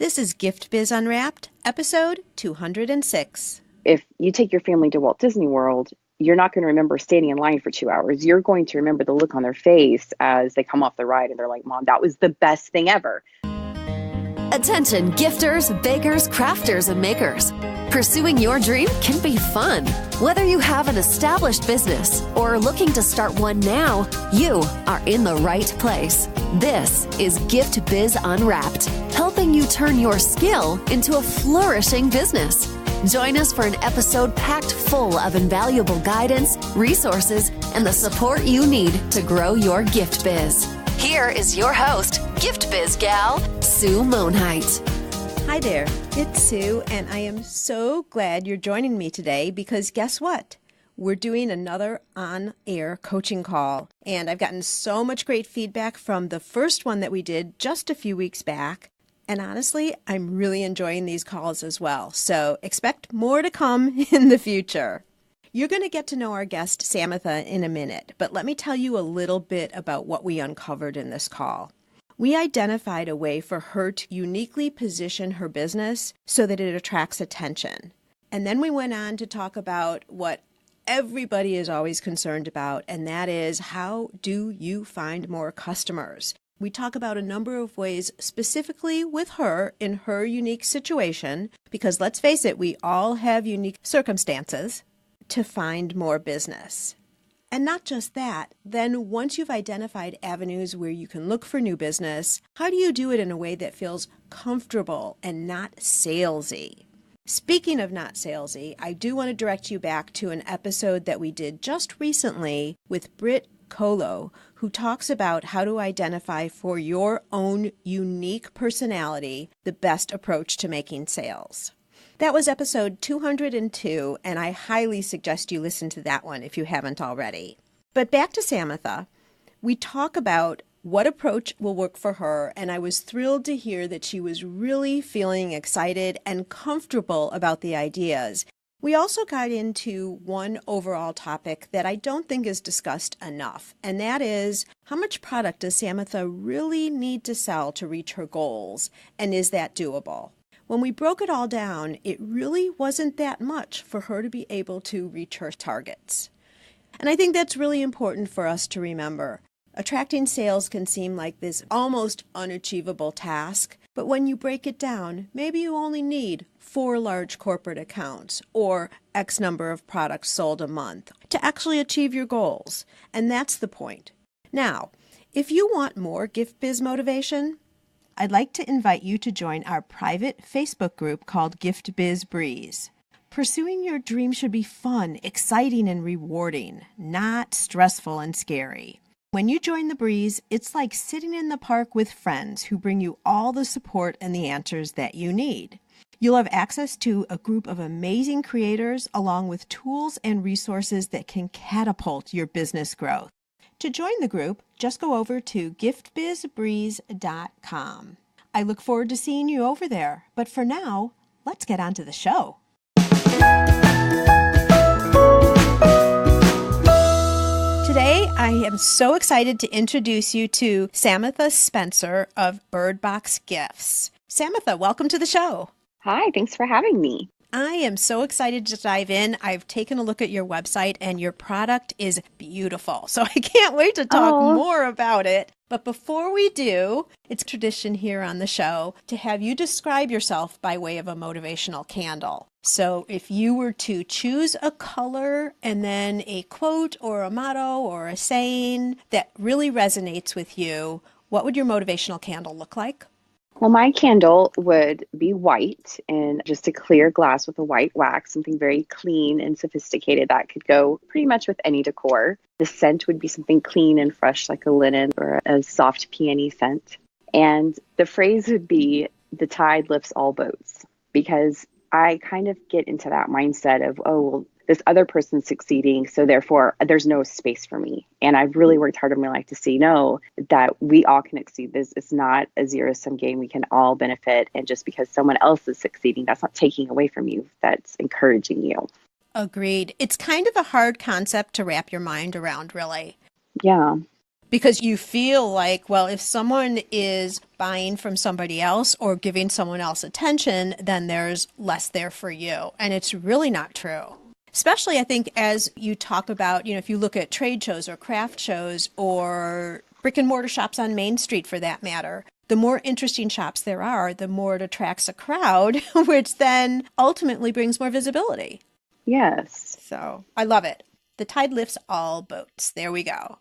This is Gift Biz Unwrapped, episode 206. If you take your family to Walt Disney World, you're not going to remember standing in line for 2 hours. You're going to remember the look on their face as they come off the ride and they're like, Mom, that was the best thing ever. Attention gifters, bakers, crafters, and makers. Pursuing your dream can be fun. Whether you have an established business or are looking to start one now, you are in the right place. This is Gift Biz Unwrapped, helping you turn your skill into a flourishing business. Join us for an episode packed full of invaluable guidance, resources, and the support you need to grow your gift biz. Here is your host, Gift Biz gal, Sue Monheit. Hi there, it's Sue, and I am so glad you're joining me today because guess what? We're doing another on-air coaching call, and I've gotten so much great feedback from the first one that we did just a few weeks back. And honestly, I'm really enjoying these calls as well. So expect more to come in the future. You're going to get to know our guest, Samatha, in a minute, but let me tell you a little bit about what we uncovered in this call. We identified a way for her to uniquely position her business so that it attracts attention. And then we went on to talk about what everybody is always concerned about, and that is, how do you find more customers? We talk about a number of ways specifically with her in her unique situation, because let's face it, we all have unique circumstances to find more business. And not just that, then once you've identified avenues where you can look for new business, how do you do it in a way that feels comfortable and not salesy? Speaking of not salesy, I do want to direct you back to an episode that we did just recently with Britt Colo, who talks about how to identify for your own unique personality the best approach to making sales. That was episode 202, and I highly suggest you listen to that one if you haven't already. But back to Samatha, we talk about what approach will work for her, and I was thrilled to hear that she was really feeling excited and comfortable about the ideas. We also got into one overall topic that I don't think is discussed enough, and that is, how much product does Samatha really need to sell to reach her goals, and is that doable? When we broke it all down, it really wasn't that much for her to be able to reach her targets. And I think that's really important for us to remember. Attracting sales can seem like this almost unachievable task, but when you break it down, maybe you only need 4 large corporate accounts or X number of products sold a month to actually achieve your goals. And that's the point. Now, if you want more gift biz motivation, I'd like to invite you to join our private Facebook group called Gift Biz Breeze. Pursuing your dream should be fun, exciting, and rewarding, not stressful and scary. When you join the Breeze, it's like sitting in the park with friends who bring you all the support and the answers that you need. You'll have access to a group of amazing creators along with tools and resources that can catapult your business growth. To join the group, just go over to giftbizbreeze.com. I look forward to seeing you over there, but for now, let's get on to the show. Today, I am so excited to introduce you to Samatha Spencer of Birdbox Gifts. Samatha, welcome to the show. Hi, thanks for having me. I am so excited to dive in. I've taken a look at your website and your product is beautiful. So I can't wait to talk more about it. But before we do, it's tradition here on the show to have you describe yourself by way of a motivational candle. So if you were to choose a color and then a quote or a motto or a saying that really resonates with you, what would your motivational candle look like? Well, my candle would be white and just a clear glass with a white wax, something very clean and sophisticated that could go pretty much with any decor. The scent would be something clean and fresh like a linen or a soft peony scent. And the phrase would be, the tide lifts all boats, because I kind of get into that mindset of, oh, well, this other person's succeeding, so therefore there's no space for me. And I've really worked hard in my life to see, no, that we all can exceed this. It's not a zero-sum game. We can all benefit. And just because someone else is succeeding, that's not taking away from you. That's encouraging you. Agreed. It's kind of a hard concept to wrap your mind around, really. Yeah. Because you feel like, well, if someone is buying from somebody else or giving someone else attention, then there's less there for you. And it's really not true. Especially, I think, as you talk about, if you look at trade shows or craft shows or brick and mortar shops on Main Street for that matter, the more interesting shops there are, the more it attracts a crowd, which then ultimately brings more visibility. Yes. So I love it. The tide lifts all boats. There we go.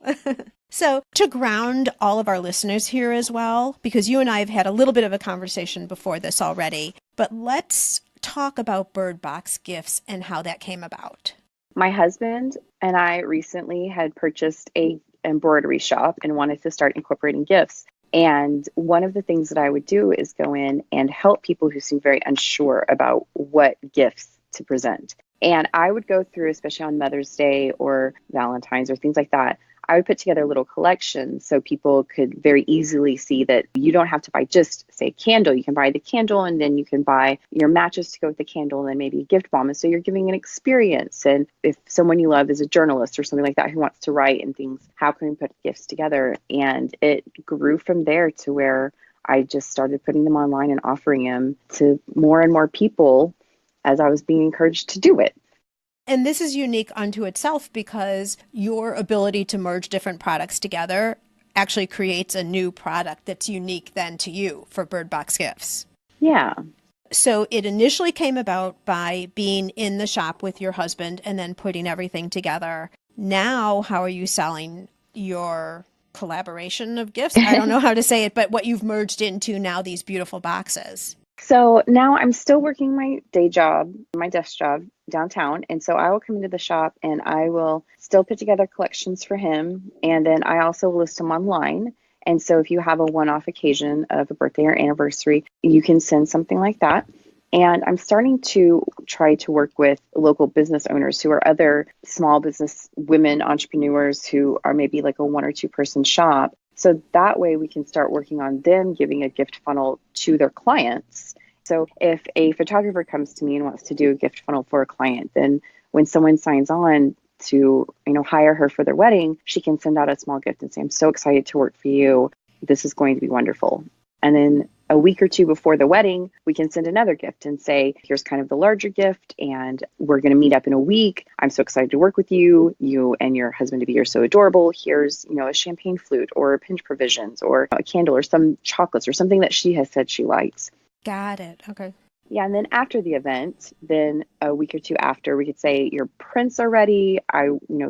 So to ground all of our listeners here as well, because you and I have had a little bit of a conversation before this already, but let's talk about Bird Box Gifts and how that came about. My husband and I recently had purchased a embroidery shop and wanted to start incorporating gifts. And one of the things that I would do is go in and help people who seem very unsure about what gifts to present. And I would go through, especially on Mother's Day or Valentine's or things like that, I would put together little collections so people could very easily see that you don't have to buy just, say, a candle. You can buy the candle and then you can buy your matches to go with the candle and then maybe a gift bomb. And so you're giving an experience. And if someone you love is a journalist or something like that who wants to write and things, how can we put gifts together? And it grew from there to where I just started putting them online and offering them to more and more people as I was being encouraged to do it. And this is unique unto itself because your ability to merge different products together actually creates a new product that's unique then to you for Bird Box Gifts. Yeah. So it initially came about by being in the shop with your husband and then putting everything together. Now, how are you selling your collaboration of gifts? I don't know how to say it, but what you've merged into now, these beautiful boxes. So now I'm still working my day job, my desk job downtown. And so I will come into the shop and I will still put together collections for him. And then I also list them online. And so if you have a one-off occasion of a birthday or anniversary, you can send something like that. And I'm starting to try to work with local business owners who are other small business women entrepreneurs who are maybe like a 1 or 2 person shop. So that way we can start working on them giving a gift funnel to their clients. So if a photographer comes to me and wants to do a gift funnel for a client, then when someone signs on to, hire her for their wedding, she can send out a small gift and say, I'm so excited to work for you. This is going to be wonderful. And then a week or 2 before the wedding, we can send another gift and say, here's kind of the larger gift, and we're going to meet up in a week. I'm so excited to work with you. You and your husband to be are so adorable. Here's, a champagne flute or pinch provisions or a candle or some chocolates or something that she has said she likes. Got it. Okay. Yeah, and then after the event, then a week or 2 after, we could say, your prints are ready.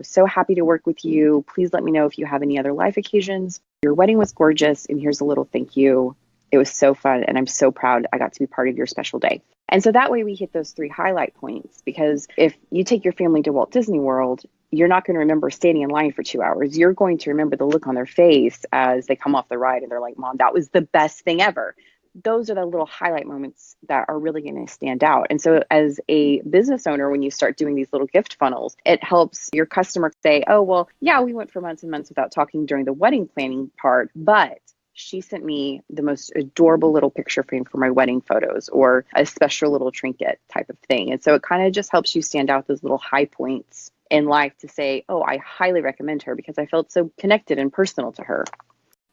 So happy to work with you. Please let me know if you have any other life occasions. Your wedding was gorgeous, and here's a little thank you. It was so fun, and I'm so proud I got to be part of your special day. And so that way we hit those 3 highlight points, because if you take your family to Walt Disney World, you're not going to remember standing in line for 2 hours. You're going to remember the look on their face as they come off the ride and they're like, Mom, that was the best thing ever. Those are the little highlight moments that are really going to stand out. And so as a business owner, when you start doing these little gift funnels, it helps your customer say, oh, well, yeah, we went for months and months without talking during the wedding planning part, but she sent me the most adorable little picture frame for my wedding photos or a special little trinket type of thing. And so it kind of just helps you stand out those little high points in life to say, oh, I highly recommend her because I felt so connected and personal to her.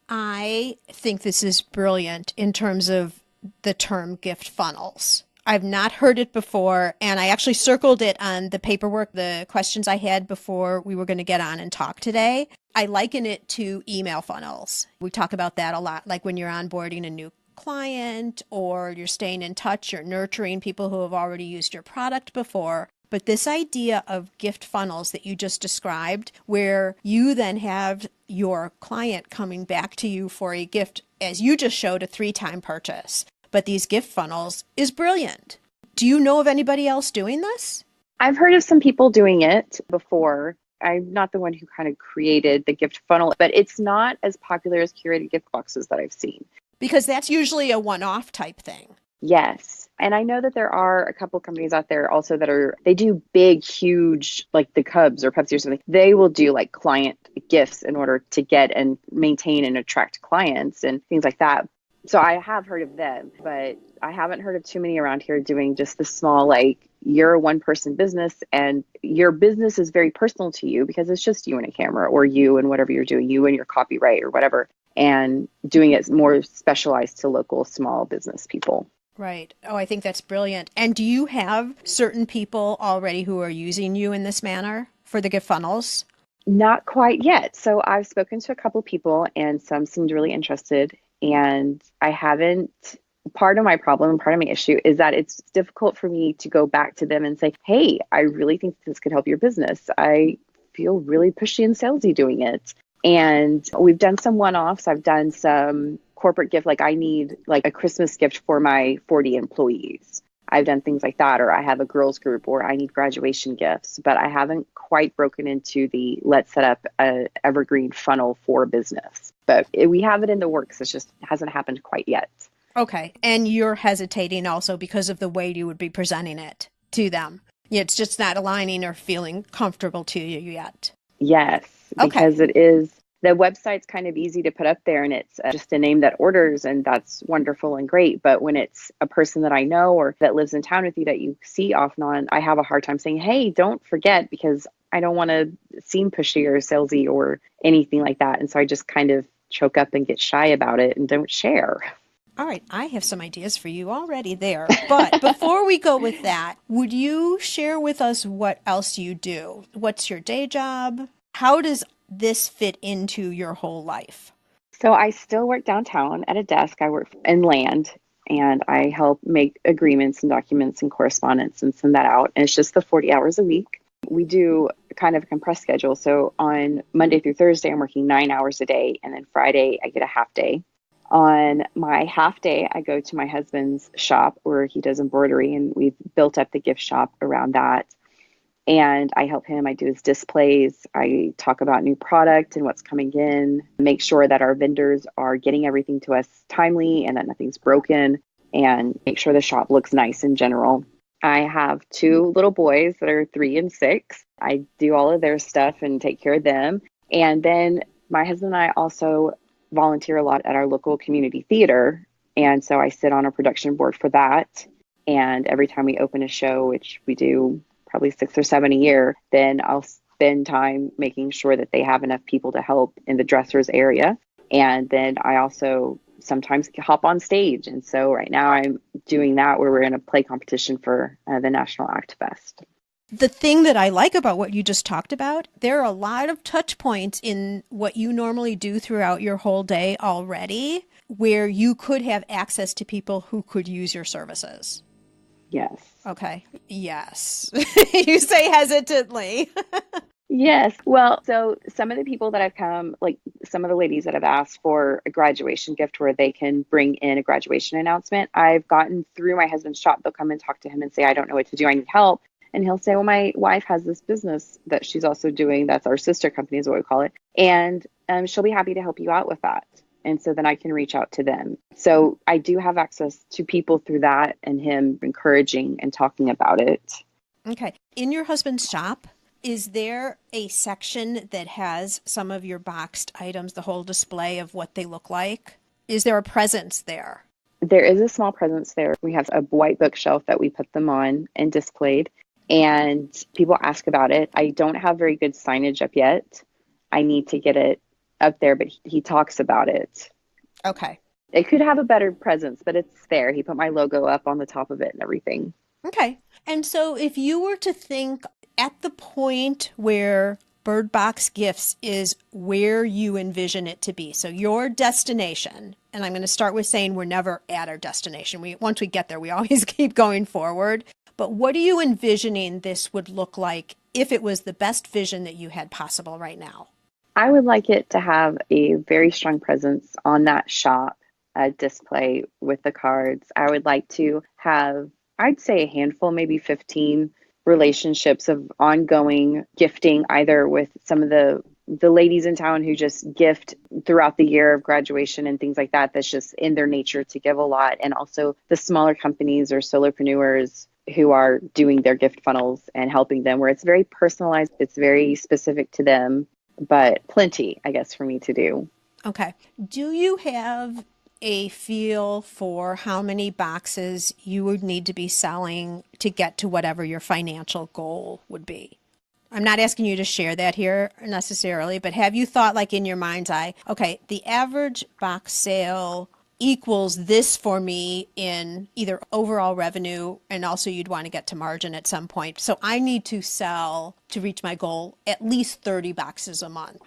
I think this is brilliant in terms of the term gift funnels. I've not heard it before, and I actually circled it on the paperwork, the questions I had before we were going to get on and talk today. I liken it to email funnels. We talk about that a lot, like when you're onboarding a new client or you're staying in touch, you're nurturing people who have already used your product before. But this idea of gift funnels that you just described, where you then have your client coming back to you for a gift, as you just showed, a 3-time purchase. But these gift funnels is brilliant. Do you know of anybody else doing this? I've heard of some people doing it before. I'm not the one who kind of created the gift funnel, but it's not as popular as curated gift boxes that I've seen. Because that's usually a one-off type thing. Yes. And I know that there are a couple companies out there also they do big, huge, like the Cubs or Pepsi or something. They will do like client gifts in order to get and maintain and attract clients and things like that. So I have heard of them, but I haven't heard of too many around here doing just the small, like you're a one person business and your business is very personal to you because it's just you and a camera or you and whatever you're doing, you and your copyright or whatever, and doing it more specialized to local small business people. Right. Oh, I think that's brilliant. And do you have certain people already who are using you in this manner for the gift funnels? Not quite yet. So I've spoken to a couple people and some seemed really interested. And I haven't, part of my problem, part of my issue is that it's difficult for me to go back to them and say, hey, I really think this could help your business. I feel really pushy and salesy doing it. And we've done some one-offs. I've done some corporate gift, like I need like a Christmas gift for my 40 employees. I've done things like that, or I have a girls group, or I need graduation gifts, but I haven't quite broken into the let's set up a evergreen funnel for business. But we have it in the works. It just hasn't happened quite yet. Okay. And you're hesitating also because of the way you would be presenting it to them. It's just not aligning or feeling comfortable to you yet. Yes, Okay. because it is. The website's kind of easy to put up there and it's just a name that orders and that's wonderful and great. But when it's a person that I know or that lives in town with you that you see off and on, I have a hard time saying, hey, don't forget, because I don't want to seem pushy or salesy or anything like that. And so I just kind of choke up and get shy about it and don't share. All right. I have some ideas for you already there. But before we go with that, would you share with us what else you do? What's your day job? How does this fit into your whole life? So I still work downtown at a desk. I work in land and I help make agreements and documents and correspondence and send that out. And it's just the 40 hours a week. We do kind of a compressed schedule. So on Monday through Thursday, I'm working 9 hours a day. And then Friday, I get a half day. On my half day, I go to my husband's shop where he does embroidery, and we've built up the gift shop around that. And I help him. I do his displays. I talk about new product and what's coming in, make sure that our vendors are getting everything to us timely and that nothing's broken, and make sure the shop looks nice in general. I have two little boys that are 3 and 6. I do all of their stuff and take care of them. And then my husband and I also volunteer a lot at our local community theater. And so I sit on a production board for that. And every time we open a show, which we do probably 6 or 7 a year, then I'll spend time making sure that they have enough people to help in the dressers area. And then I also sometimes hop on stage. And so right now I'm doing that where we're in a play competition for the National Act Fest. The thing that I like about what you just talked about, there are a lot of touch points in what you normally do throughout your whole day already, where you could have access to people who could use your services. Yes. Okay. Yes. You say hesitantly. Yes. Well, so some of the people that have come, like some of the ladies that have asked for a graduation gift where they can bring in a graduation announcement, I've gotten through my husband's shop. They'll come and talk to him and say, I don't know what to do. I need help. And he'll say, well, my wife has this business that she's also doing. That's our sister company is what we call it. And she'll be happy to help you out with that. And so then I can reach out to them. So I do have access to people through that and him encouraging and talking about it. Okay. In your husband's shop, is there a section that has some of your boxed items, the whole display of what they look like? Is there a presence there? There is a small presence there. We have a white bookshelf that we put them on and displayed. And people ask about it. I don't have very good signage up yet. I need to get it up there, but he talks about it. Okay. It could have a better presence, but it's there. He put my logo up on the top of it and everything. Okay. And so if you were to think at the point where Bird Box Gifts is where you envision it to be, so your destination, and I'm going to start with saying we're never at our destination. Once we get there, we always keep going forward. But what are you envisioning this would look like if it was the best vision that you had possible right now? I would like it to have a very strong presence on that shop display with the cards. I would like to have, I'd say a handful, maybe 15 relationships of ongoing gifting, either with some of the ladies in town who just gift throughout the year of graduation and things like that. That's just in their nature to give a lot. And also the smaller companies or solopreneurs who are doing their gift funnels and helping them, where it's very personalized. It's very specific to them, but plenty, I guess, for me to do. Okay. Do you have a feel for how many boxes you would need to be selling to get to whatever your financial goal would be? I'm not asking you to share that here necessarily, but have you thought, like, in your mind's eye, okay, the average box sale equals this for me in either overall revenue, and also you'd want to get to margin at some point. So I need to sell to reach my goal at least 30 boxes a month.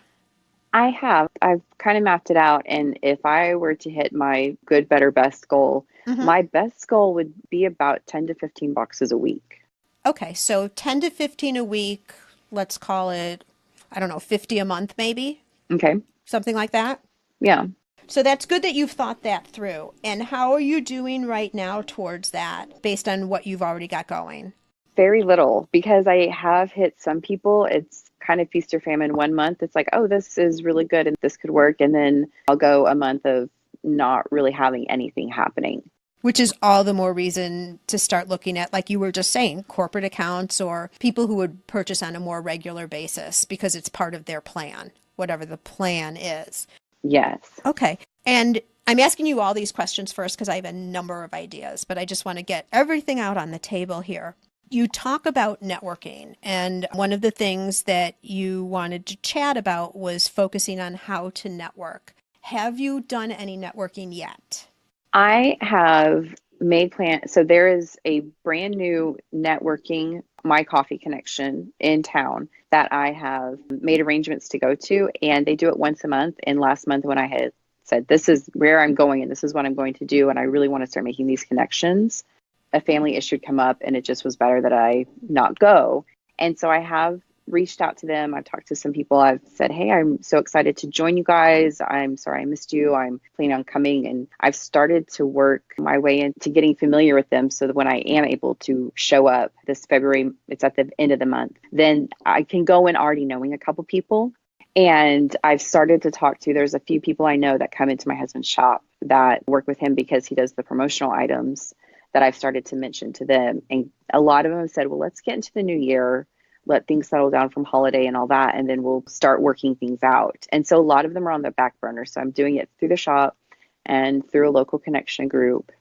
I have. I've kind of mapped it out. And if I were to hit my good, better, best goal, Mm-hmm. my best goal would be about 10 to 15 boxes a week. Okay, so 10 to 15 a week, let's call it, I don't know, 50 a month maybe, Okay. something like that. Yeah. So that's good that you've thought that through. And how are you doing right now towards that based on what you've already got going? Very little because I have hit some people. It's kind of feast or famine. 1 month, it's like, oh, this is really good and this could work. And then I'll go a month of not really having anything happening. Which is all the more reason to start looking at, like you were just saying, corporate accounts or people who would purchase on a more regular basis because it's part of their plan, whatever the plan is. Yes. Okay. And I'm asking you all these questions first because I have a number of ideas, but I just want to get everything out on the table here. You talk about networking, and one of the things that you wanted to chat about was focusing on how to network. Have you done any networking yet? I have made plans. So there is a brand new networking My Coffee Connection in town that I have made arrangements to go to, and they do it once a month. And last month, when I had said, this is where I'm going and this is what I'm going to do, and I really want to start making these connections, a family issue had come up, and it just was better that I not go. And so I have reached out to them. I've talked to some people. I've said, hey, I'm so excited to join you guys. I'm sorry I missed you. I'm planning on coming. And I've started to work my way into getting familiar with them so that when I am able to show up this February, it's at the end of the month, then I can go in already knowing a couple people. And I've started to talk to, there's a few people I know that come into my husband's shop that work with him because he does the promotional items that I've started to mention to them. And a lot of them have said, well, let's get into the new year, let things settle down from holiday and all that, and then we'll start working things out. And so a lot of them are on the back burner. So I'm doing it through the shop and through a local connection group.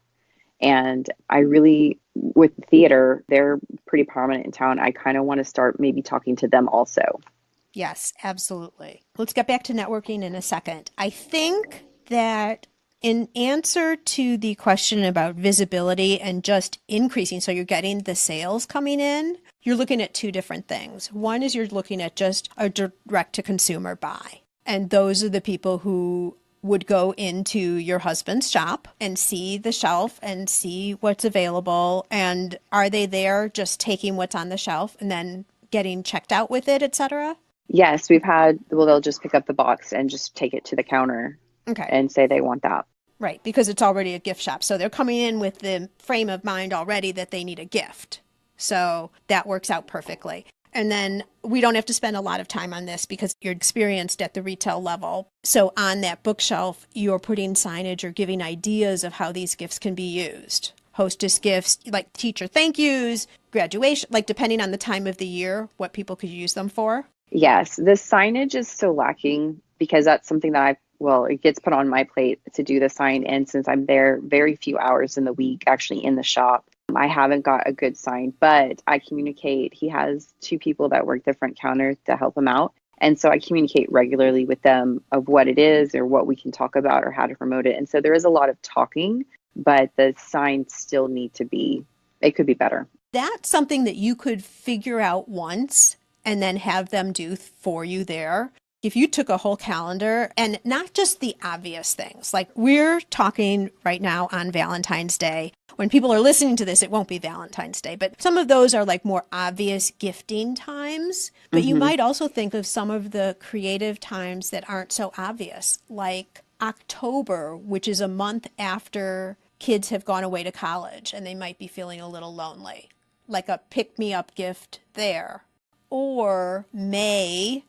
And I really, with theater, they're pretty prominent in town. I kind of want to start maybe talking to them also. Yes, absolutely. Let's get back to networking in a second. I think that in answer to the question about visibility and just increasing, so you're getting the sales coming in, you're looking at two different things. One is you're looking at just a direct to consumer buy. And those are the people who would go into your husband's shop and see the shelf and see what's available. And are they there just taking what's on the shelf and then getting checked out with it, etc.? Yes, we've had, well, they'll just pick up the box and just take it to the counter Okay. and say they want that. Right, because it's already a gift shop. So they're coming in with the frame of mind already that they need a gift. So that works out perfectly. And then we don't have to spend a lot of time on this because you're experienced at the retail level. So on that bookshelf, you're putting signage or giving ideas of how these gifts can be used. Hostess gifts, like teacher thank yous, graduation, like depending on the time of the year, what people could use them for. Yes, the signage is still lacking because that's something that well, it gets put on my plate to do the sign. And since I'm there very few hours in the week, actually in the shop, I haven't got a good sign, but I communicate. He has two people that work the front counter to help him out. And so I communicate regularly with them of what it is or what we can talk about or how to promote it. And so there is a lot of talking, but the signs still need to be, it could be better. That's something that you could figure out once and then have them do for you there. If you took a whole calendar and not just the obvious things, like we're talking right now on Valentine's Day. When people are listening to this, it won't be Valentine's Day, but some of those are like more obvious gifting times. But you might also think of some of the creative times that aren't so obvious, like October, which is a month after kids have gone away to college and they might be feeling a little lonely, like a pick-me-up gift there. Or May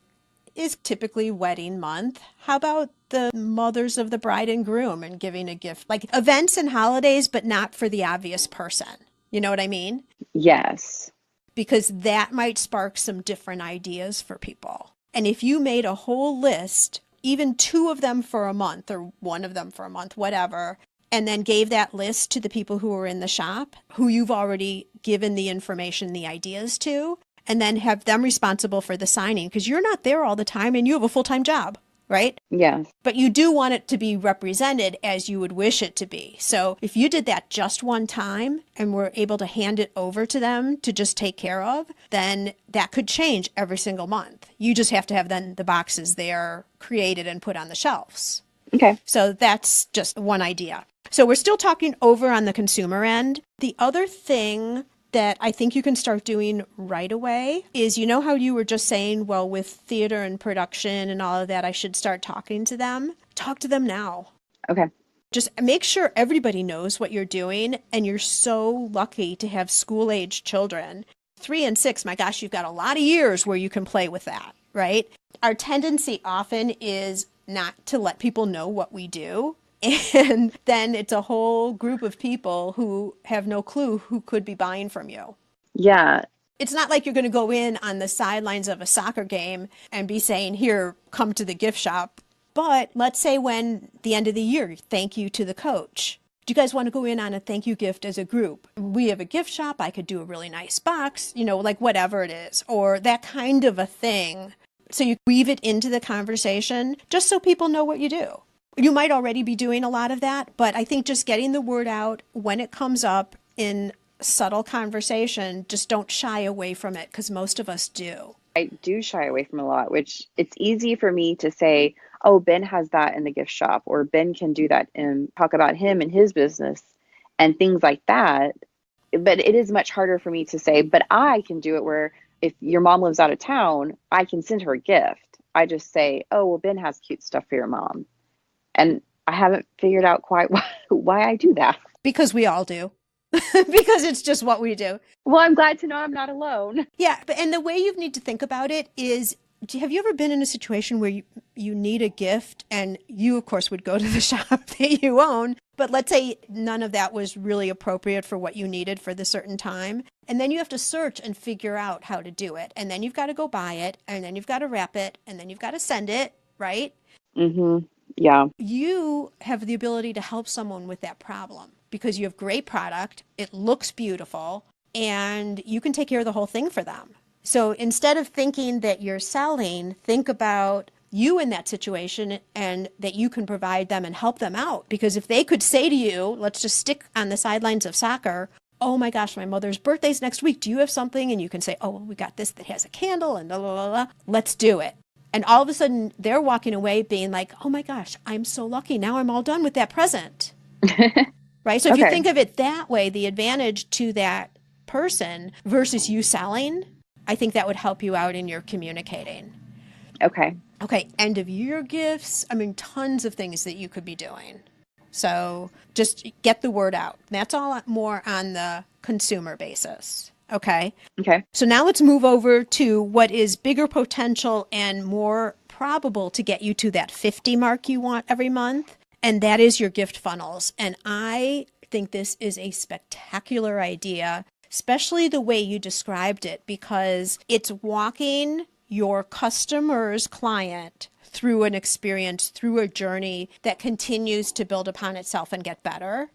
is typically wedding month. How about the mothers of the bride and groom and giving a gift? Like events and holidays, but not for the obvious person. You know what I mean? Yes. Because that might spark some different ideas for people. And if you made a whole list even two of them for a month or one of them for a month, whatever, and then gave that list to the people who were in the shop, who you've already given the information, the ideas to, and then have them responsible for the signing because you're not there all the time and you have a full-time job, right? Yes. But you do want it to be represented as you would wish it to be. So if you did that just one time and were able to hand it over to them to just take care of, then that could change every single month. You just have to have then the boxes there created and put on the shelves. Okay. So that's just one idea. So we're still talking over on the consumer end. The other thing that I think you can start doing right away is, you know how you were just saying, well, with theater and production and all of that, I should start talking to them. Talk to them now. Okay. Just make sure everybody knows what you're doing. And you're so lucky to have school-age children. 3 and 6, my gosh, you've got a lot of years where you can play with that, right? Our tendency often is not to let people know what we do. And then it's a whole group of people who have no clue who could be buying from you. Yeah. It's not like you're going to go in on the sidelines of a soccer game and be saying, here, come to the gift shop. But let's say when the end of the year, thank you to the coach. Do you guys want to go in on a thank you gift as a group? We have a gift shop. I could do a really nice box, like whatever it is, or that kind of a thing. So you weave it into the conversation just so people know what you do. You might already be doing a lot of that, but I think just getting the word out when it comes up in subtle conversation, just don't shy away from it because most of us do. I do shy away from a lot, which it's easy for me to say, oh, Ben has that in the gift shop, or Ben can do that and talk about him and his business and things like that. But it is much harder for me to say, but I can do it where if your mom lives out of town, I can send her a gift. I just say, oh, well, Ben has cute stuff for your mom. And I haven't figured out quite why I do that. Because we all do. Because it's just what we do. Well, I'm glad to know I'm not alone. Yeah, and the way you need to think about it is, have you ever been in a situation where you need a gift and you, of course, would go to the shop that you own, but let's say none of that was really appropriate for what you needed for the certain time. And then you have to search and figure out how to do it. And then you've got to go buy it, and then you've got to wrap it, and then you've got to send it, right? Mm-hmm. Yeah. You have the ability to help someone with that problem because you have great product, it looks beautiful, and you can take care of the whole thing for them. So instead of thinking that you're selling, think about you in that situation and that you can provide them and help them out. Because if they could say to you, let's just stick on the sidelines of soccer, oh my gosh, my mother's birthday's next week. Do you have something? And you can say, oh, well, we got this that has a candle and blah, blah, blah, blah. Let's do it. And all of a sudden, they're walking away being like, oh my gosh, I'm so lucky. Now I'm all done with that present. Right? So if you think of it that way, the advantage to that person versus you selling, I think that would help you out in your communicating. Okay. Okay, end of year gifts. I mean, tons of things that you could be doing. So just get the word out. That's all more on the consumer basis. Okay. Okay. So now let's move over to what is bigger potential and more probable to get you to that 50 mark you want every month. And that is your gift funnels. And I think this is a spectacular idea, especially the way you described it, because it's walking your customer's client through an experience, through a journey that continues to build upon itself and get better.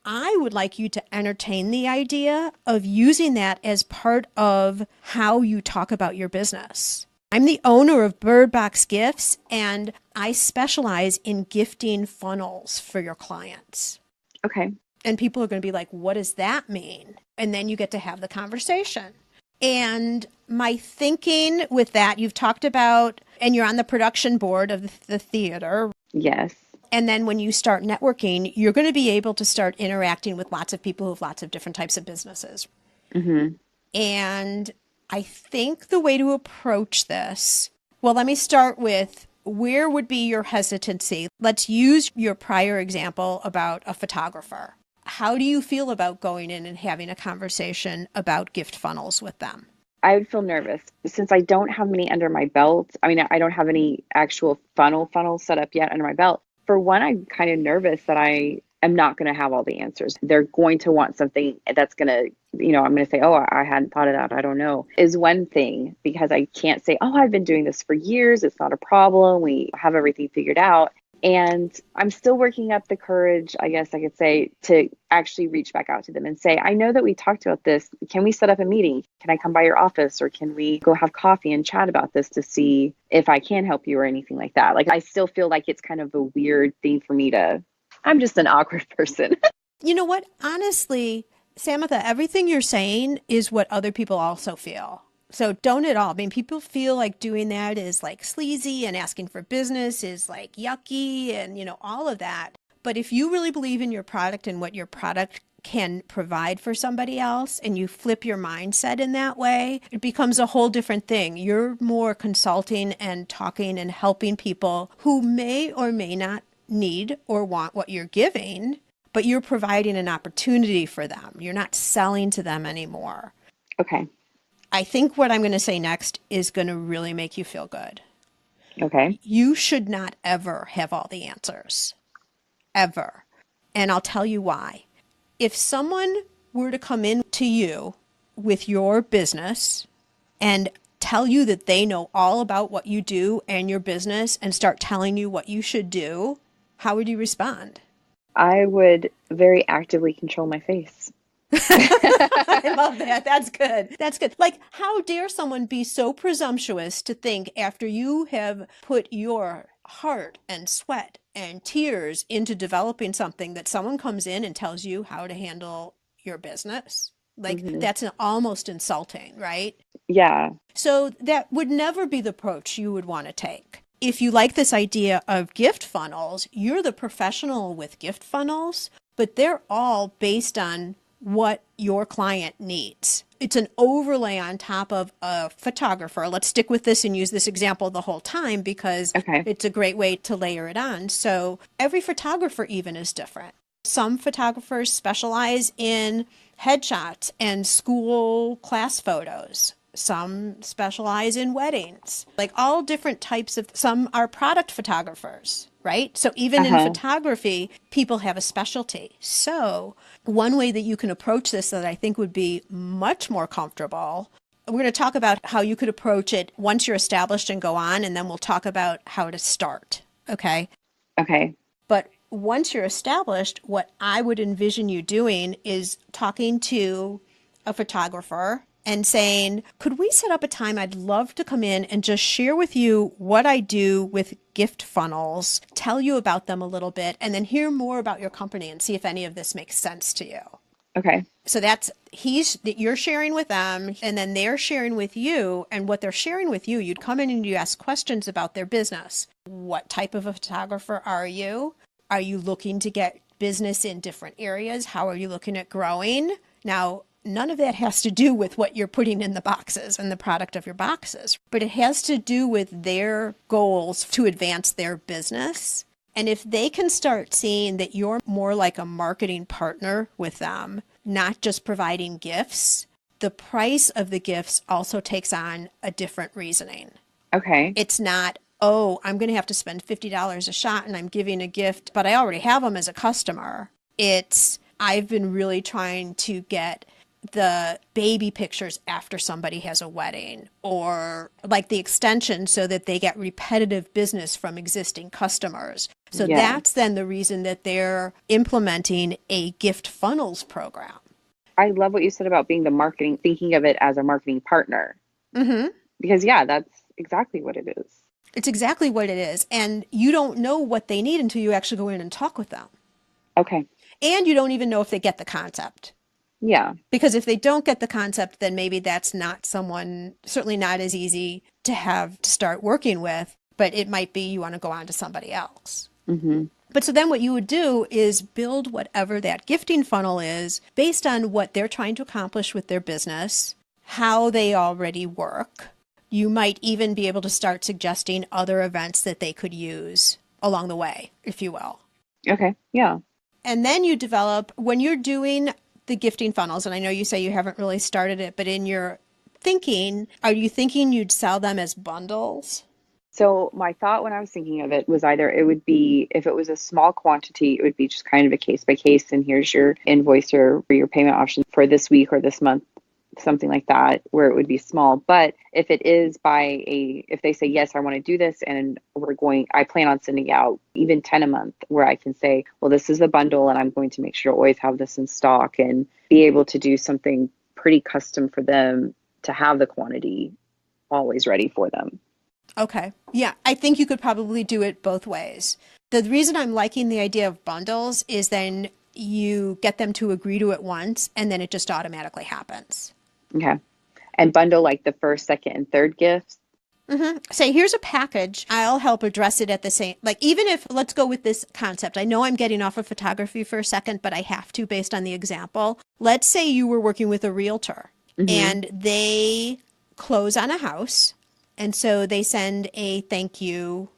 I would like you to entertain the idea of using that as part of how you talk about your business. I'm the owner of Bird Box Gifts, and I specialize in gifting funnels for your clients. Okay. And people are going to be like, what does that mean? And then you get to have the conversation. And my thinking with that, you've talked about, and you're on the production board of the theater. Yes. And then when you start networking, you're going to be able to start interacting with lots of people who have lots of different types of businesses. Mm-hmm. And I think the way to approach this, well, let me start with where would be your hesitancy? Let's use your prior example about a photographer. How do you feel about going in and having a conversation about gift funnels with them? I would feel nervous since I don't have many under my belt. I mean, I don't have any actual funnel set up yet under my belt. For one, I'm kind of nervous that I am not going to have all the answers. They're going to want something that's going to, I'm going to say, oh, I hadn't thought it out. I don't know, is one thing, because I can't say, oh, I've been doing this for years. It's not a problem. We have everything figured out. And I'm still working up the courage, I guess I could say, to actually reach back out to them and say, I know that we talked about this. Can we set up a meeting? Can I come by your office, or can we go have coffee and chat about this to see if I can help you or anything like that? Like, I still feel like it's kind of a weird thing for me I'm just an awkward person. You know what? Honestly, Samatha, everything you're saying is what other people also feel. So don't at all. I mean, people feel like doing that is like sleazy, and asking for business is like yucky and, all of that. But if you really believe in your product and what your product can provide for somebody else, and you flip your mindset in that way, it becomes a whole different thing. You're more consulting and talking and helping people who may or may not need or want what you're giving, but you're providing an opportunity for them. You're not selling to them anymore. Okay. I think what I'm going to say next is going to really make you feel good. Okay. You should not ever have all the answers. Ever. And I'll tell you why. If someone were to come in to you with your business and tell you that they know all about what you do and your business and start telling you what you should do, how would you respond? I would very actively control my face. I love that. That's good. That's good. Like, how dare someone be so presumptuous to think, after you have put your heart and sweat and tears into developing something, that someone comes in and tells you how to handle your business? Like, that's almost insulting, right? Yeah. So that would never be the approach you would want to take. If you like this idea of gift funnels, you're the professional with gift funnels, but they're all based on what your client needs. It's an overlay on top of a photographer. Let's stick with this and use this example the whole time, because it's a great way to layer it on. So every photographer even is different. Some photographers specialize in headshots and school class photos. Some specialize in weddings, like all different types of, some are product photographers, right? So even in photography, people have a specialty. So one way that you can approach this that I think would be much more comfortable, we're going to talk about how you could approach it once you're established and go on, and then we'll talk about how to start. Okay. Okay. But once you're established, what I would envision you doing is talking to a photographer and saying, could we set up a time? I'd love to come in and just share with you what I do with gift funnels, tell you about them a little bit, and then hear more about your company and see if any of this makes sense to you. Okay. So you're sharing with them, and then they're sharing with you, and what they're sharing with you, you'd come in and you ask questions about their business. What type of a photographer are you? Are you looking to get business in different areas? How are you looking at growing? Now, none of that has to do with what you're putting in the boxes and the product of your boxes, but it has to do with their goals to advance their business. And if they can start seeing that you're more like a marketing partner with them, not just providing gifts, the price of the gifts also takes on a different reasoning. Okay. It's not, oh, I'm going to have to spend $50 a shot and I'm giving a gift, but I already have them as a customer. It's, I've been really trying to get the baby pictures after somebody has a wedding, or like the extension so that they get repetitive business from existing customers. So that's then the reason that they're implementing a gift funnels program. I love what you said about being the marketing, thinking of it as a marketing partner. Because that's exactly what it is. It's exactly what it is. And you don't know what they need until you actually go in and talk with them. Okay. And you don't even know if they get the concept. Yeah. Because if they don't get the concept, then maybe that's not someone, certainly not as easy to have to start working with, but it might be you want to go on to somebody else. But so then what you would do is build whatever that gifting funnel is based on what they're trying to accomplish with their business, how they already work. You might even be able to start suggesting other events that they could use along the way, if you will. Okay. Yeah. And then you develop, when you're doing the gifting funnels, and I know you say you haven't really started it, but in your thinking, are you thinking you'd sell them as bundles? So my thought when I was thinking of it was either it would be, if it was a small quantity, it would be just kind of a case by case, and here's your invoice or your payment option for this week or this month, something like that, where it would be small. But if it is if they say, yes, I want to do this, and I plan on sending out even 10 a month, where I can say, well, this is the bundle and I'm going to make sure to always have this in stock and be able to do something pretty custom for them to have the quantity always ready for them. Okay. Yeah, I think you could probably do it both ways. The reason I'm liking the idea of bundles is then you get them to agree to it once and then it just automatically happens. Okay. And bundle like the first, second, and third gifts. Say, here's a package. I'll help address it at the same, like, even if, let's go with this concept. I know I'm getting off of photography for a second, but I have to based on the example. Let's say you were working with a realtor and they close on a house. And so they send a thank you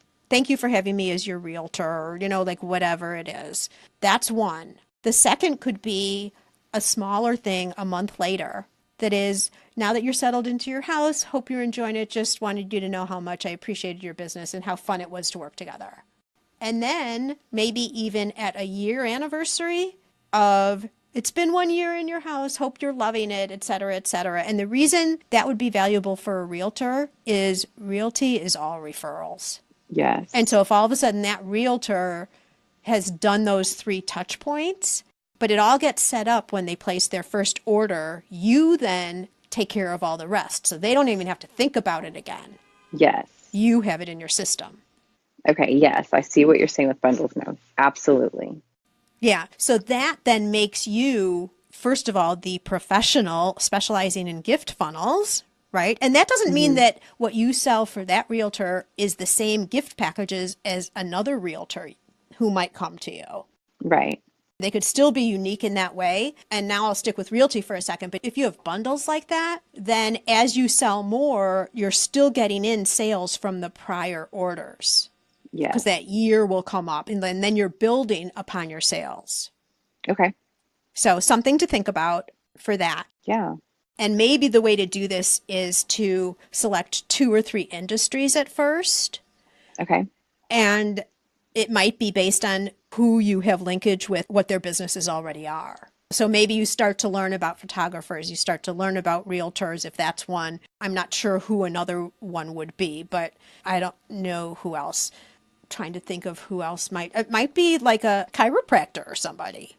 for having me as your realtor, or, like whatever it is. That's one. The second could be a smaller thing a month later that is, now that you're settled into your house, hope you're enjoying it. Just wanted you to know how much I appreciated your business and how fun it was to work together. And then maybe even at a year anniversary of, it's been 1 year in your house, hope you're loving it, et cetera, et cetera. And the reason that would be valuable for a realtor is realty is all referrals. Yes. And so if all of a sudden that realtor has done those 3 touch points, but it all gets set up when they place their first order, you then take care of all the rest. So they don't even have to think about it again. Yes. You have it in your system. Okay. Yes. I see what you're saying with bundles now. Absolutely. Yeah. So that then makes you, first of all, the professional specializing in gift funnels, right? And that doesn't mean that what you sell for that realtor is the same gift packages as another realtor who might come to you. Right. They could still be unique in that way. And now I'll stick with realty for a second. But if you have bundles like that, then as you sell more, you're still getting in sales from the prior orders. Yes. Because that year will come up and then you're building upon your sales. Okay. So something to think about for that. Yeah. And maybe the way to do this is to select 2 or 3 industries at first. Okay. And it might be based on who you have linkage with, what their businesses already are. So maybe you start to learn about photographers, you start to learn about realtors, if that's one. I'm not sure who another one would be, but I don't know who else. Trying to think of who else it might be like a chiropractor or somebody.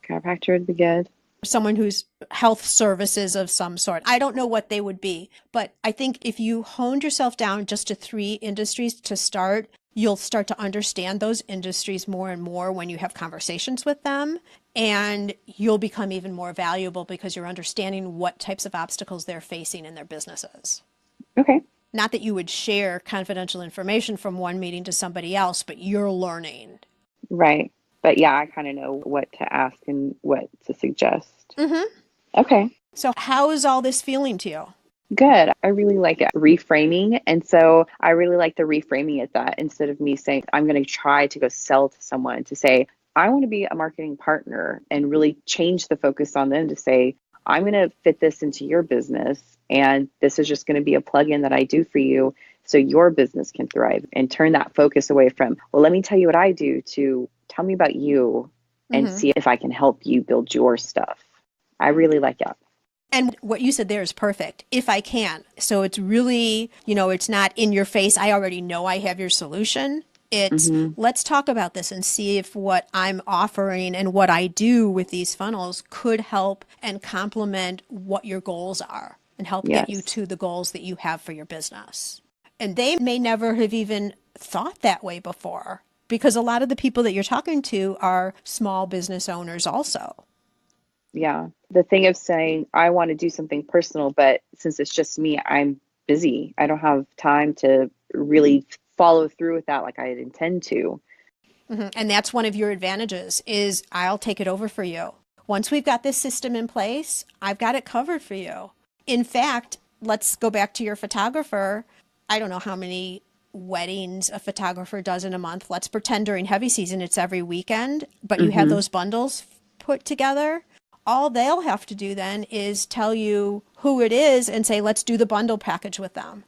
Chiropractor would be good. Someone who's health services of some sort. I don't know what they would be, but I think if you honed yourself down just to 3 industries to start, you'll start to understand those industries more and more when you have conversations with them. And you'll become even more valuable because you're understanding what types of obstacles they're facing in their businesses. Okay. Not that you would share confidential information from one meeting to somebody else, but you're learning. Right. But yeah, I kind of know what to ask and what to suggest. Okay. So how is all this feeling to you? Good. I really like it. Reframing. And so I really like the reframing it that instead of me saying, I'm going to try to go sell to someone, to say, I want to be a marketing partner, and really change the focus on them to say, I'm going to fit this into your business. And this is just going to be a plug-in that I do for you so your business can thrive, and turn that focus away from, well, let me tell you what I do, to tell me about you and see if I can help you build your stuff. I really like that. And what you said there is perfect, if I can. So it's really, it's not in your face. I already know I have your solution. It's let's talk about this and see if what I'm offering and what I do with these funnels could help and complement what your goals are and help get you to the goals that you have for your business. And they may never have even thought that way before, because a lot of the people that you're talking to are small business owners also. Yeah. The thing of saying, I want to do something personal, but since it's just me, I'm busy. I don't have time to really follow through with that like I intend to. And that's one of your advantages is I'll take it over for you. Once we've got this system in place, I've got it covered for you. In fact, let's go back to your photographer. I don't know how many weddings a photographer does in a month. Let's pretend during heavy season it's every weekend, but you have those bundles put together. All they'll have to do then is tell you who it is and say, let's do the bundle package with them.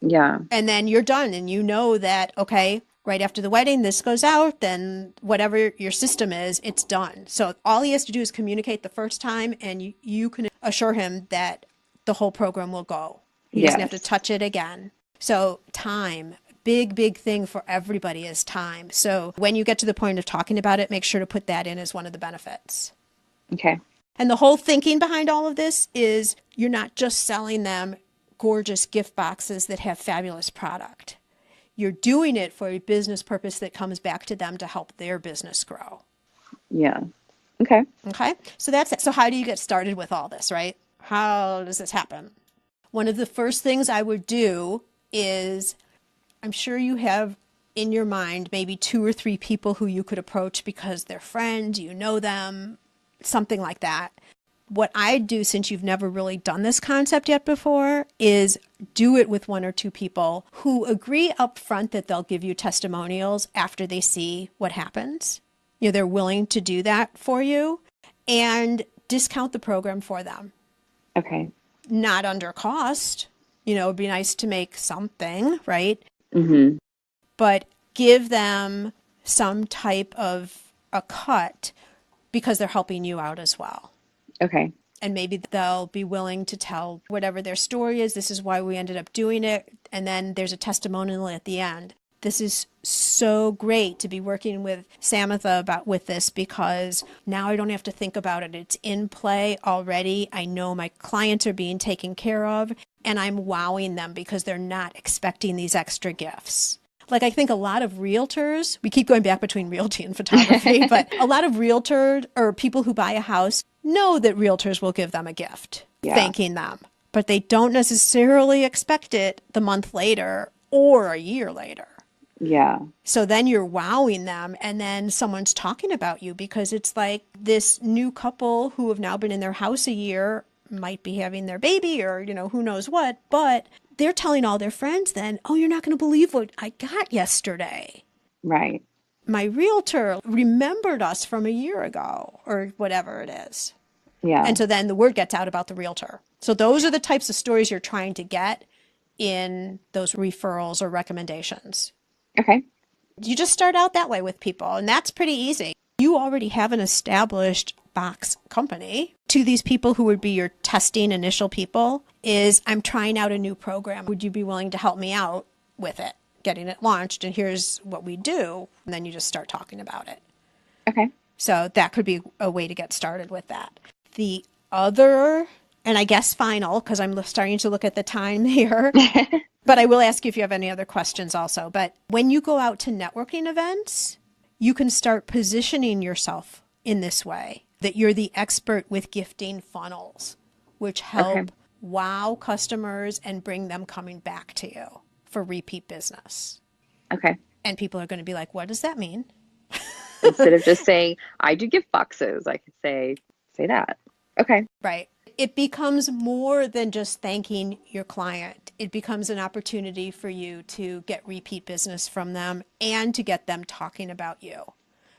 Yeah. And then you're done and you know that, okay, right after the wedding, this goes out, then whatever your system is, it's done. So all he has to do is communicate the first time and you can assure him that the whole program will go. He doesn't have to Yes. touch it again. So time, big thing for everybody is time. So when you get to the point of talking about it, make sure to put that in as one of the benefits. Okay. And the whole thinking behind all of this is you're not just selling them gorgeous gift boxes that have fabulous product. You're doing it for a business purpose that comes back to them to help their business grow. Yeah. Okay. Okay? So that's it. So how do you get started with all this, right? How does this happen? One of the first things I would do is, I'm sure you have in your mind maybe 2 or 3 people who you could approach because they're friends, you know them, something like that. What I do, since you've never really done this concept yet before, is do it with 1 or 2 people who agree up front that they'll give you testimonials after they see what happens. You know, they're willing to do that for you and discount the program for them. Okay. Not under cost. You know, it'd be nice to make something, right? Mm-hmm. But give them some type of a cut because they're helping you out as well. Okay. And maybe they'll be willing to tell whatever their story is. This is why we ended up doing it. And then there's a testimonial at the end. This is so great to be working with Samatha with this because now I don't have to think about it. It's in play already. I know my clients are being taken care of and I'm wowing them because they're not expecting these extra gifts. Like I think a lot of realtors, we keep going back between realty and photography, but a lot of realtors or people who buy a house know that realtors will give them a gift, thanking them, but they don't necessarily expect it the month later or a year later. Yeah. So then you're wowing them and then someone's talking about you because it's like this new couple who have now been in their house a year might be having their baby or, you know, who knows what, but they're telling all their friends then, oh, you're not going to believe what I got yesterday. Right. My realtor remembered us from a year ago or whatever it is. Yeah. And so then the word gets out about the realtor. So those are the types of stories you're trying to get in those referrals or recommendations. Okay. You just start out that way with people, and that's pretty easy. You already have an established box company. To these people who would be your testing initial people is, I'm trying out a new program. Would you be willing to help me out with it, getting it launched? And here's what we do. And then you just start talking about it. Okay. So that could be a way to get started with that. The other, and I guess final, because I'm starting to look at the time here, but I will ask you if you have any other questions also. But when you go out to networking events, you can start positioning yourself in this way, that you're the expert with gifting funnels, which help wow customers and bring them coming back to you for repeat business. Okay. And people are going to be like, what does that mean? Instead of just saying, I do gift boxes, I could say that. Okay. Right. It becomes more than just thanking your client. It becomes an opportunity for you to get repeat business from them and to get them talking about you,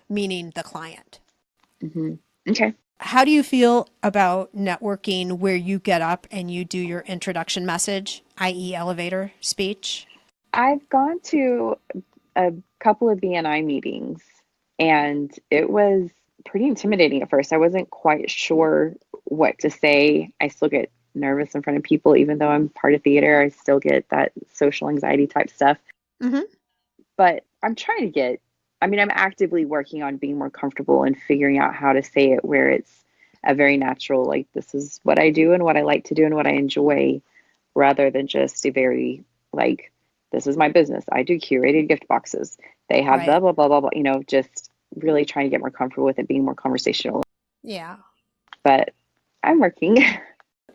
meaning the client. Mm-hmm. Okay. How do you feel about networking where you get up and you do your introduction message, i.e. elevator speech? I've gone to a couple of BNI meetings and it was pretty intimidating at first. I wasn't quite sure what to say. I still get nervous in front of people, even though I'm part of theater. I still get that social anxiety type stuff. Mm-hmm. But I'm trying to I'm actively working on being more comfortable and figuring out how to say it where it's a very natural, like, this is what I do and what I like to do and what I enjoy, rather than just a very, like, this is my business. I do curated gift boxes. They have blah, Right. blah, blah, blah, blah, just really trying to get more comfortable with it being more conversational. Yeah. But I'm working.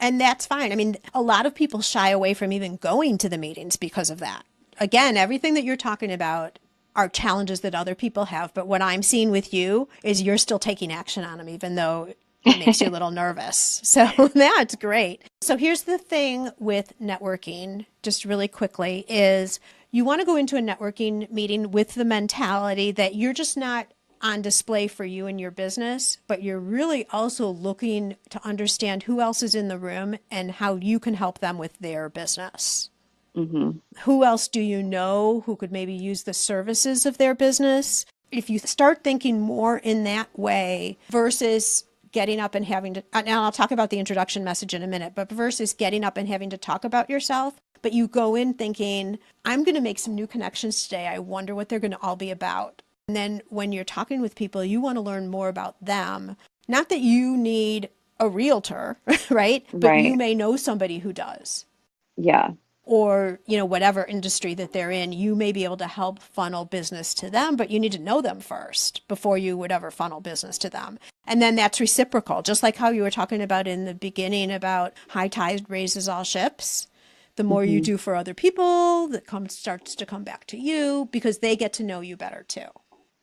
And that's fine. I mean, a lot of people shy away from even going to the meetings because of that. Again, everything that you're talking about are challenges that other people have. But what I'm seeing with you is you're still taking action on them, even though it makes you a little nervous. So that's great. So here's the thing with networking, just really quickly, is you want to go into a networking meeting with the mentality that you're just not on display for you and your business, but you're really also looking to understand who else is in the room and how you can help them with their business. Mm-hmm. Who else do you know who could maybe use the services of their business? If you start thinking more in that way versus getting up and having to, and I'll talk about the introduction message in a minute, but versus getting up and having to talk about yourself, but you go in thinking, I'm going to make some new connections today. I wonder what they're going to all be about. And then when you're talking with people, you want to learn more about them. Not that you need a realtor, right? But you Right. may know somebody who does. Yeah. Or, whatever industry that they're in, you may be able to help funnel business to them, but you need to know them first before you would ever funnel business to them. And then that's reciprocal, just like how you were talking about in the beginning about high tide raises all ships. The more you Mm-hmm. do for other people, that starts to come back to you because they get to know you better too.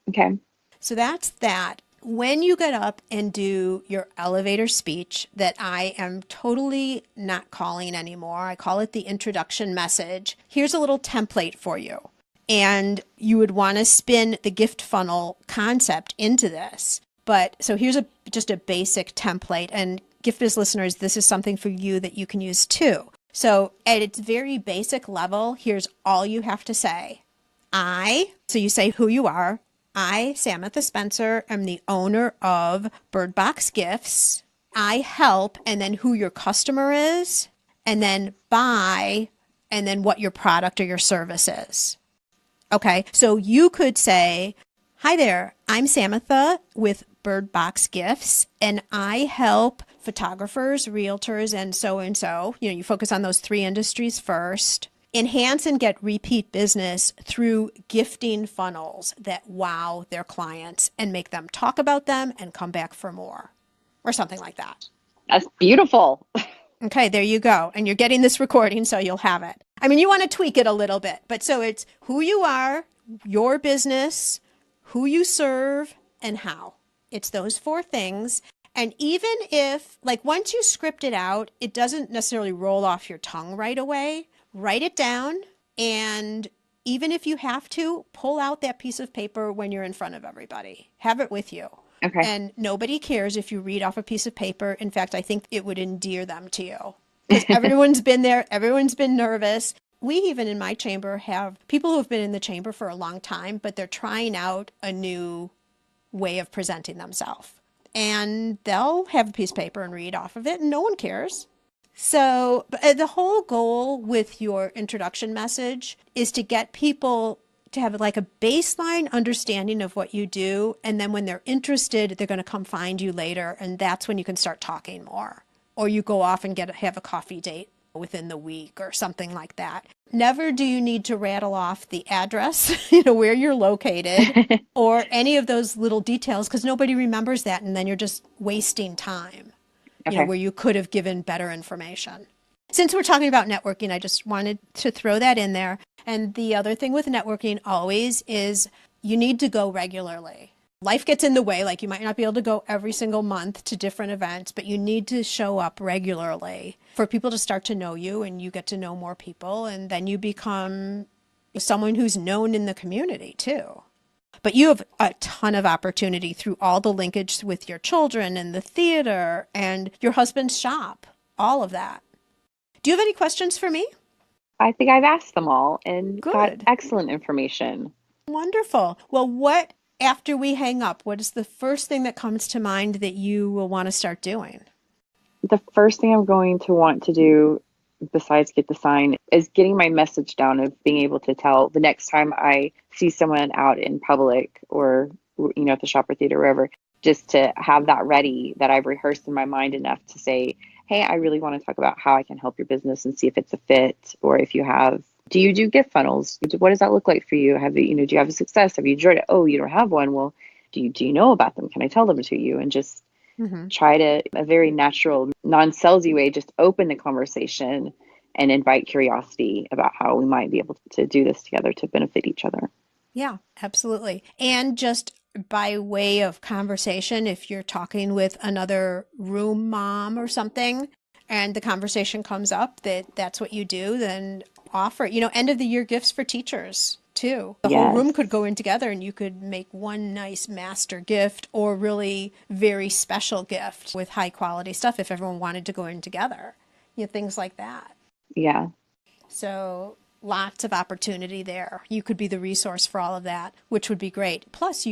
Okay. So that's that. When you get up and do your elevator speech that I am totally not calling anymore, I call it the introduction message. Here's a little template for you. And you would want to spin the gift funnel concept into this. But so here's just a basic template. And Gift Biz listeners, this is something for you that you can use too. So at its very basic level, here's all you have to say. So you say who you are. I, Samatha Spencer, am the owner of Bird Box Gifts. I help, and then who your customer is, and then buy, and then what your product or your service is. Okay, so you could say, hi there, I'm Samatha with Bird Box Gifts, and I help photographers, realtors, and so. You focus on those three industries first. Enhance and get repeat business through gifting funnels that wow their clients and make them talk about them and come back for more, or something like that. That's beautiful. Okay, there you go. And you're getting this recording, so you'll have it. I mean, you want to tweak it a little bit, but so it's who you are, your business, who you serve, and how. It's those four things. And even if, like, once you script it out, it doesn't necessarily roll off your tongue right away. Write it down, and even if you have to, pull out that piece of paper when you're in front of everybody. Have it with you. Okay. And nobody cares if you read off a piece of paper. In fact, I think it would endear them to you because everyone's been there. Everyone's been nervous. We even in my chamber have people who have been in the chamber for a long time, but they're trying out a new way of presenting themselves. And they'll have a piece of paper and read off of it, and no one cares. So the whole goal with your introduction message is to get people to have like a baseline understanding of what you do. And then when they're interested, they're going to come find you later. And that's when you can start talking more. Or you go off and have a coffee date within the week or something like that. Never do you need to rattle off the address, where you're located or any of those little details because nobody remembers that. And then you're just wasting time, Okay. where you could have given better information. Since we're talking about networking, I just wanted to throw that in there. And the other thing with networking always is you need to go regularly. Life gets in the way, like you might not be able to go every single month to different events, but you need to show up regularly for people to start to know you and you get to know more people. And then you become someone who's known in the community too. But you have a ton of opportunity through all the linkage with your children and the theater and your husband's shop, all of that. Do you have any questions for me? I think I've asked them all and got Good. excellent information. Wonderful. Well, after we hang up, what is the first thing that comes to mind that you will want to start doing? The first thing I'm going to want to do, besides get the sign, is getting my message down of being able to tell the next time I see someone out in public or, at the shop or theater, or wherever, just to have that ready that I've rehearsed in my mind enough to say, hey, I really want to talk about how I can help your business and see if it's a fit or if you have. Do you do gift funnels? What does that look like for you? Do you have a success? Have you enjoyed it? Oh, you don't have one. Well, do you know about them? Can I tell them to you? And just try to, a very natural, non-salesy way, just open the conversation and invite curiosity about how we might be able to do this together to benefit each other. Yeah, absolutely. And just by way of conversation, if you're talking with another room mom or something, and the conversation comes up that's what you do, then offer, end of the year gifts for teachers too. The whole Yes. room could go in together and you could make one nice master gift or really very special gift with high quality stuff if everyone wanted to go in together. Things like that. Yeah. So lots of opportunity there. You could be the resource for all of that, which would be great. Plus,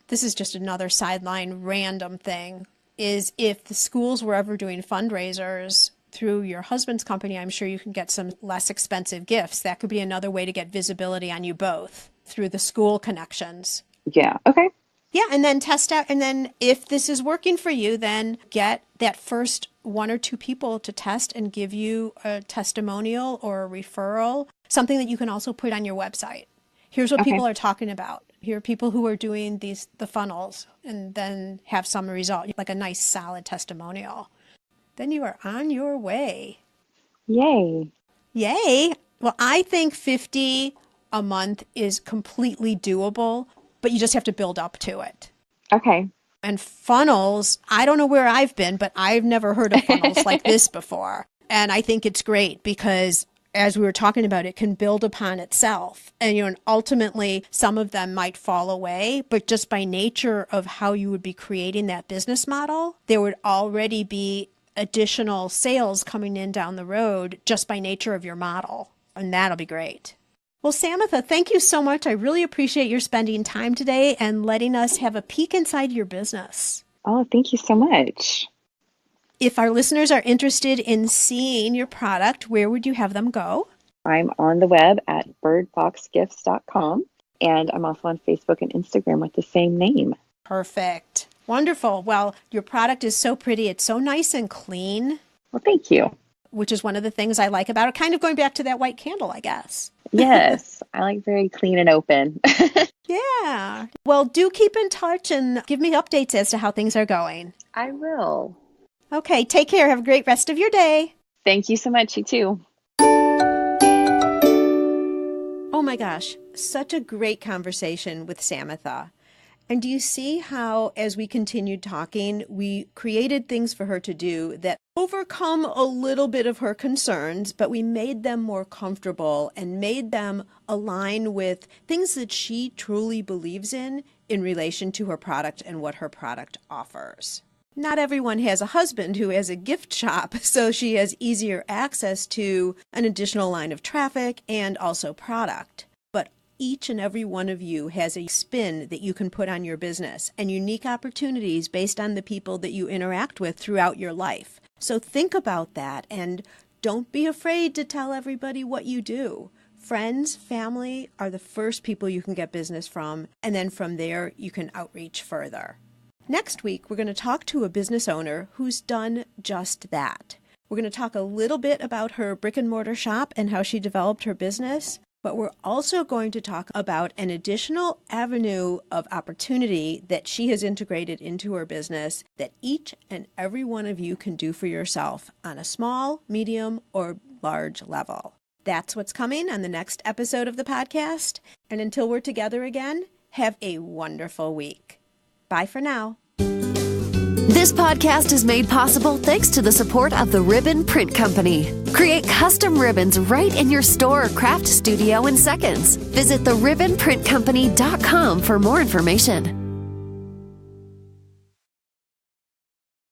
this is just another sideline random thing, is if the schools were ever doing fundraisers through your husband's company, I'm sure you can get some less expensive gifts. That could be another way to get visibility on you both through the school connections. Yeah. Okay. Yeah, and then test out. And then if this is working for you, then get that first 1 or 2 people to test and give you a testimonial or a referral, something that you can also put on your website. Here's what people are talking about. Here are people who are doing the funnels, and then have some result, like a nice solid testimonial. Then you are on your way. Yay. Yay. Well, I think 50 a month is completely doable, but you just have to build up to it. Okay. And funnels, I don't know where I've been, but I've never heard of funnels like this before. And I think it's great because, as we were talking about, it can build upon itself. And, and ultimately, some of them might fall away, but just by nature of how you would be creating that business model, there would already be additional sales coming in down the road just by nature of your model. And that'll be great. Well, Samatha, thank you so much. I really appreciate your spending time today and letting us have a peek inside your business. Oh, thank you so much. If our listeners are interested in seeing your product, where would you have them go? I'm on the web at birdboxgifts.com, and I'm also on Facebook and Instagram with the same name. Perfect. Wonderful. Well, your product is so pretty. It's so nice and clean. Well, thank you. Which is one of the things I like about it. Kind of going back to that white candle, I guess. Yes, I like very clean and open. Yeah. Well, do keep in touch and give me updates as to how things are going. I will. Okay, take care. Have a great rest of your day. Thank you so much. You too. Oh my gosh, such a great conversation with Samatha. And do you see how, as we continued talking, we created things for her to do that overcome a little bit of her concerns, but we made them more comfortable and made them align with things that she truly believes in relation to her product and what her product offers. Not everyone has a husband who has a gift shop, so she has easier access to an additional line of traffic and also product. But each and every one of you has a spin that you can put on your business and unique opportunities based on the people that you interact with throughout your life. So think about that and don't be afraid to tell everybody what you do. Friends, family are the first people you can get business from, and then from there you can outreach further. Next week, we're going to talk to a business owner who's done just that. We're going to talk a little bit about her brick and mortar shop and how she developed her business, but we're also going to talk about an additional avenue of opportunity that she has integrated into her business that each and every one of you can do for yourself on a small, medium, or large level. That's what's coming on the next episode of the podcast. And until we're together again, have a wonderful week. Bye for now. This podcast is made possible thanks to the support of the Ribbon Print Company. Create custom ribbons right in your store or craft studio in seconds. Visit theribbonprintcompany.com for more information.